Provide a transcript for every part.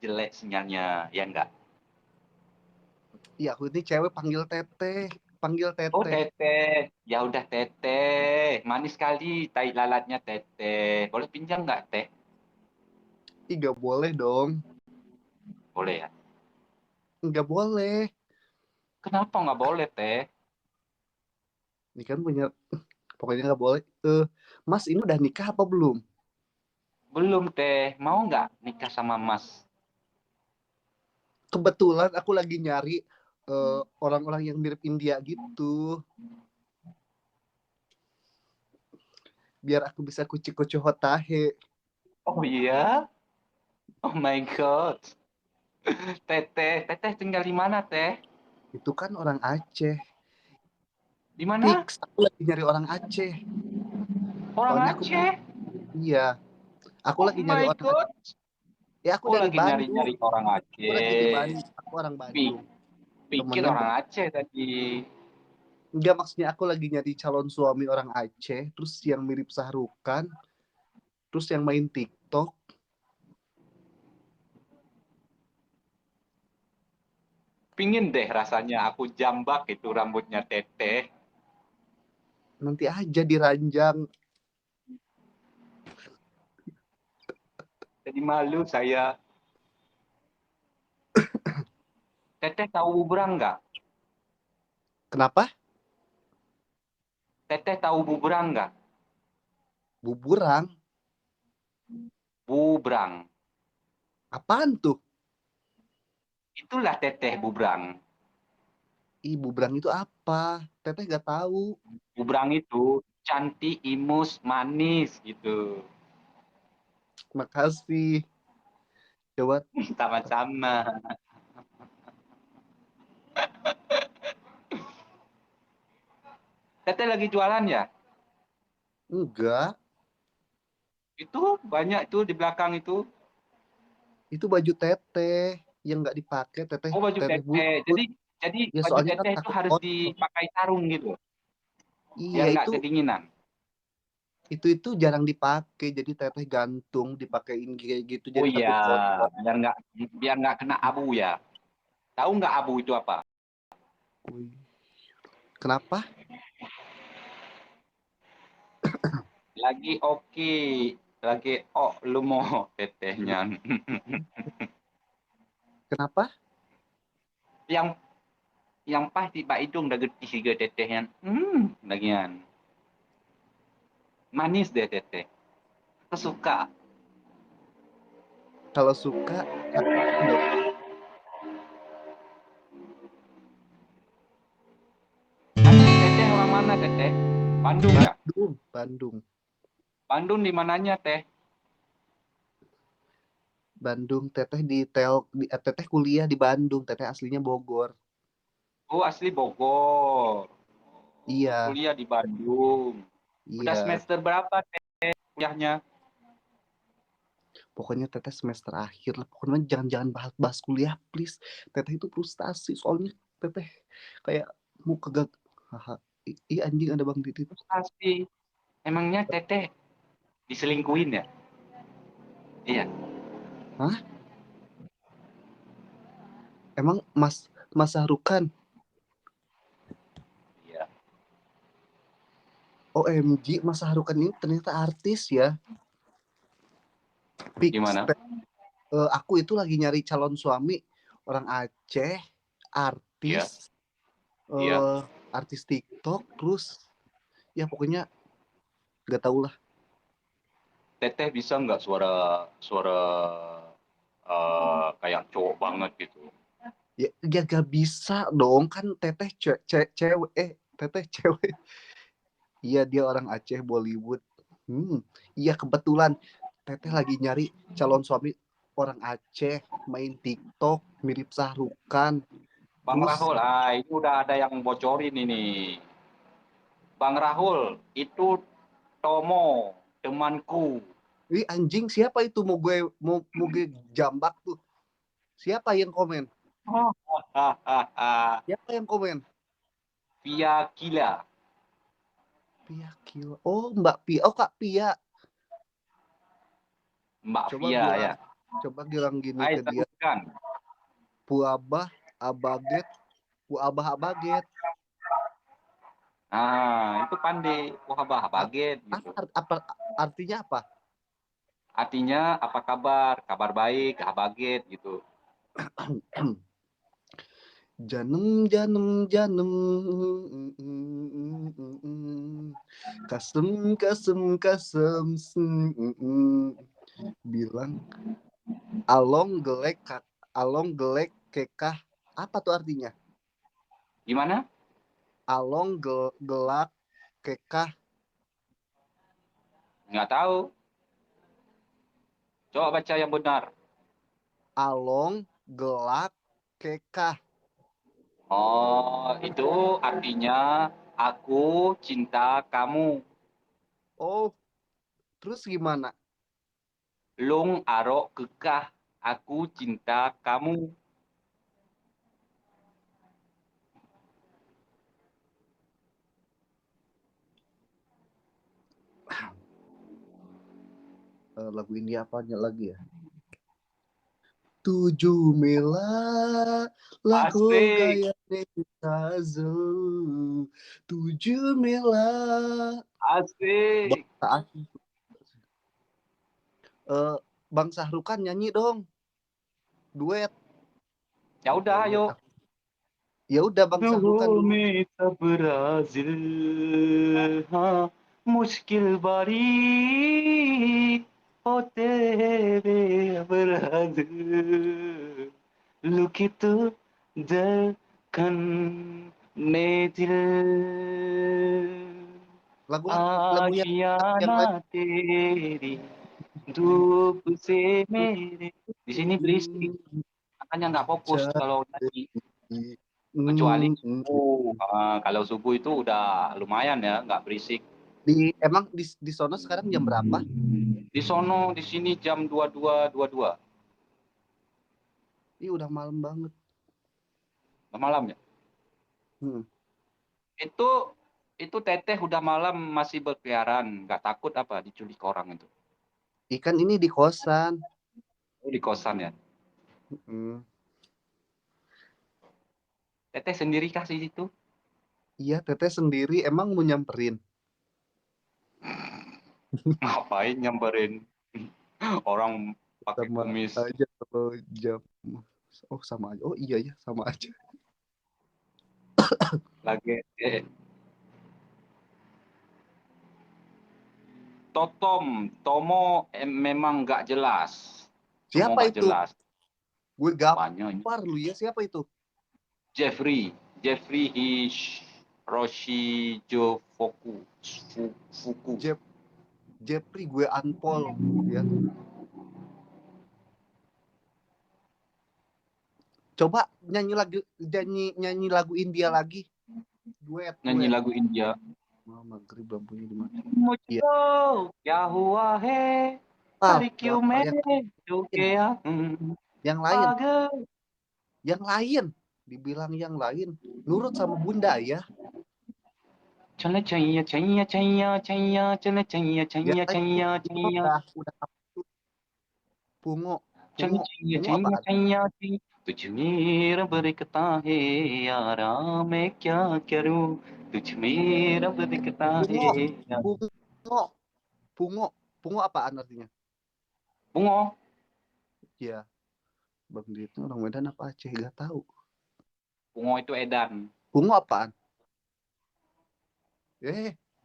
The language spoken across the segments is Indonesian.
jelek sinyalnya, ya enggak? Iya, aku ini cewek panggil Teteh. Panggil Oh, Teteh. Teteh. Ya udah Teteh. Manis sekali tai lalatnya Teteh. Boleh pinjam nggak, Teh? Ih, nggak boleh dong. Boleh ya? Nggak boleh. Kenapa nggak boleh, Teh? Ini kan punya, pokoknya nggak boleh. Mas ini udah nikah apa belum? Belum, Teh. Mau nggak nikah sama Mas? Kebetulan aku lagi nyari orang-orang yang mirip India gitu. Biar aku bisa kuci-kuci hotahe. Oh iya? Oh my God. Teteh tinggal di mana, Teh? Itu kan orang Aceh. Di mana? Fix, aku lagi nyari orang Aceh. Orang Soalnya aku, Aceh. iya, aku Oh lagi nyari my orang Aceh. God. Ya aku Oh, dari lagi Bandung. nyari-nyari orang Aku lagi di Aceh. Bandung. Aku orang Pi- Bandung. Pikir Temennya orang Aceh tadi. enggak, maksudnya aku lagi nyari calon suami orang Aceh, terus yang mirip Sahrukan, terus yang main TikTok. Pingin deh rasanya aku jambak itu rambutnya Teteh. Nanti aja diranjang. Jadi malu saya. Teteh tahu bubrang nggak? Kenapa? Teteh tahu bubrang nggak? Buburang? Bubrang. Apaan tuh? Itulah Teteh bubrang. Ih, bubrang itu apa? Teteh gak tahu. Bubrang itu cantik, imus, manis gitu. Makasih. Coba, Sama-sama. Teteh lagi jualan ya? enggak. Itu banyak itu di belakang itu. Itu baju teteh yang nggak dipakai, teteh Oh, baju teteh Teteh. butut. Jadi Ya baju soalnya kan Teteh itu takut harus kotor. dipakai sarung gitu, Iya, biar nggak kedinginan. itu jarang dipakai, jadi teteh gantung dipakein kayak gitu, Oh jadi iya, takut kotor. biar nggak kena abu ya. Tahu nggak abu itu apa? Wih. Kenapa? Lagi oke, lagi lu mau tetehnya. Kenapa? yang yang pasti Pak Idung dah getih juga tetehnya. Lagian manis deh teteh. Aku suka. Kalau suka, dong. Teteh orang mana teteh? Bandung ya? Bandung, Bandung, Bandung di mananya teh? Bandung. Teteh teteh kuliah di Bandung. Teteh aslinya Bogor. Oh, asli Bogor. Iya, Kuliah di Bandung. Udah iya. semester berapa teh kuliahnya? Pokoknya teteh semester akhir lah. Pokoknya jangan bahas kuliah, please. Teteh itu frustasi. Soalnya teteh kayak mau kegag. Haha. Ih, anjing ada Bang Titit. Pasti. Emangnya teteh diselingkuhin ya? Iya. Hah? Emang Mas Sahrukan? Iya. OMG, Mas Sahrukan ini ternyata artis ya. Fix. Gimana? Aku itu lagi nyari calon suami orang Aceh, Iya. artis, Iya. eh artis TikTok, terus ya pokoknya nggak tahu lah. Teteh bisa nggak suara suara kayak cowok banget gitu? Ya gak bisa dong, kan teteh cewek, teteh cewek. Iya, dia orang Aceh Bollywood. Iya, kebetulan teteh lagi nyari calon suami orang Aceh, main TikTok, mirip Sahrukan. Bang Terus, Rahul, ini udah ada yang bocorin ini. Bang Rahul, itu Tomo, temanku. anjing siapa itu, mau gue jambak tuh. Siapa yang komen? Siapa yang komen? Via Gila. Pia Kilo. Oh, Mbak Pia. Oh, Kak Pia. Mbak Coba Via bilang ya. Coba bilang gini Ayo ke dia. sebutkan. Puabah abaget, puabah abaget. Nah, itu pandai. Wah, baget gitu. Artinya apa? Artinya apa kabar? Kabar baik, baget gitu. Janem janem janem, kasem kasem kasem, bilang along gelek kekah. Apa tuh artinya? Gimana? Along gelak kekah. Nggak tahu. Coba baca yang benar. Along gelak kekah. Oh, itu artinya aku cinta kamu. Oh, terus gimana? Lung arok kekah. Aku cinta kamu. Lagu India apanya lagi ya? Tujuh Mela laho Asik, gaya tazo. Tujuh Mela. asik. Bangsa asli. Bang Sahrukan nyanyi dong. Duet. Ya udah, Duet ayo. aku. Ya udah Bang Sahrukan dulu. में सब राजिल हाँ मुश्किल बारी होते वे अब राजिल लुकी तू धड़कन में दिल Lagu lagu yang आशियाना lain. तेरी धूप से मेरे di sini berisik makanya nggak fokus kalau nyanyi kecuali subuh. Kalau subuh itu udah lumayan ya, nggak berisik. Emang di sono sekarang jam berapa? Di sono, di sini jam 22.22 Ih, udah malam banget. malam ya. Hmm. Itu itu teteh udah malam masih berkeliaran, nggak takut apa diculik orang itu. Ikan ini di kosan. Oh, di kosan ya. Hmm. Teteh sendiri kasih itu. Iya, teteh sendiri emang mau nyamperin. Ngapain nyamperin orang pakai Sama kumis aja kalau jam. Oh, sama aja. Oh iya ya, sama aja. lagi. Tomo memang nggak jelas. Tomo Siapa nggak itu? jelas. Gue Banyak ini. gampar lu ya. Siapa itu? Jeffrey Roshijo Fuku. Jeffrey gue unpol ya. Coba nyanyi lagu India lagi. Duet, Nyanyi duet. lagu India. Maghrib lampunya dimatiin. Iya. Mujhko kya hua hai Ah, par kyun main jo gaya yang lain. pagal. Yang lain. Dibilang yang lain. Nurut sama bunda ya. Chana chaiya chaiya chaiya chaiya chana chaiya Yang chaiya lain chaiya Pungo chaiya udah Pungo. chana Pungo. chaiya Pungo chaiya apaan? chaiya chaiya तुझ में रब दिखता है यारा मैं क्या करूं तुझ में रब दिखता है Pungo. यारा. Pungo. Pungo. Pungo apaan artinya? Bungo. Ya, Bang Dito orang Medan apa Aceh? Gak tahu. Bungo itu edan. Pungo apaan?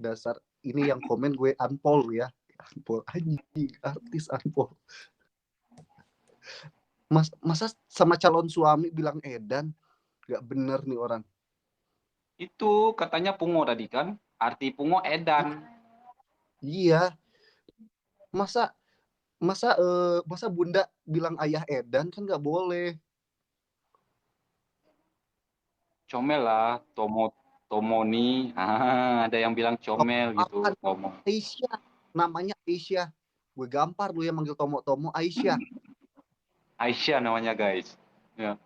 Dasar ini yang komen gue unpol ya. Unpol anjing, artis unpol. Masa sama calon suami bilang edan? Gak bener nih orang. Itu katanya pungo tadi kan. Arti pungo edan. Iya, masa masa bunda bilang ayah edan kan nggak boleh. Comel lah. Tomoni. Ada yang bilang comel gitu. Apaan? Tomo. Aisyah, namanya Aisyah. Gue gampar lu yang manggil Tomo Aisyah. Aisyah namanya guys. Ya.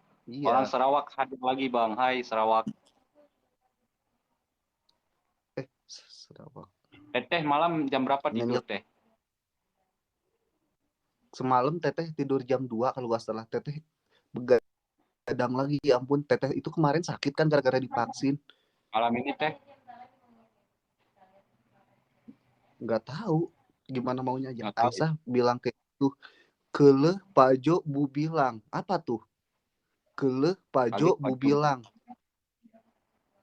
Orang Iya. Sarawak hadir lagi bang. Hai Sarawak. Sarawak. Teh malam jam berapa Nyanyi tidur teh? Semalam teteh tidur jam 2 kalau nggak salah. Teteh begadang lagi. Ya ampun, teteh itu kemarin sakit kan gara-gara divaksin. Malam ini teh Nggak tahu gimana maunya aja. nggak tahu ya. Aisyah bilang kayak gitu. Keleh Pajo Bu bilang. Apa tuh? Keleh Kali Pajo Pak Bu Jobu, bilang.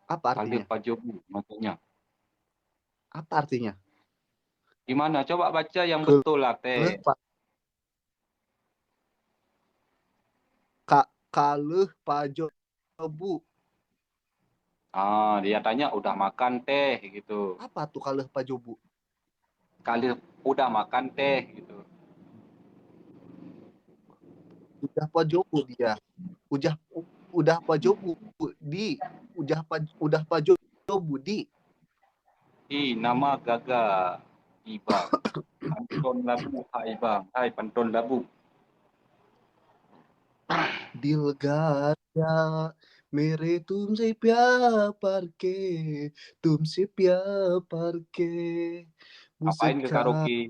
Apa kali artinya? Pak Jobu maksudnya. Apa artinya? Gimana? Coba baca yang Keleh betul lah teh. Kaleh Pajo Bu. Ah, dia tanya udah makan teh gitu. Apa tuh kaleh Pajo Bu? Kali udah makan teh gitu. Udah Pajo Bu dia. Udah Pajo Bu di. Udah Pajo Budi. Nama Gaga Ibang. Pantun labu, hai bang, hai pantun labu. Dil gaya mere tumse प्यार के Ngapain ke musika. karaoke?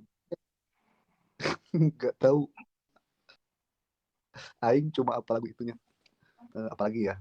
Nggak tahu. Aing cuma apa lagu itunya. Apalagi ya.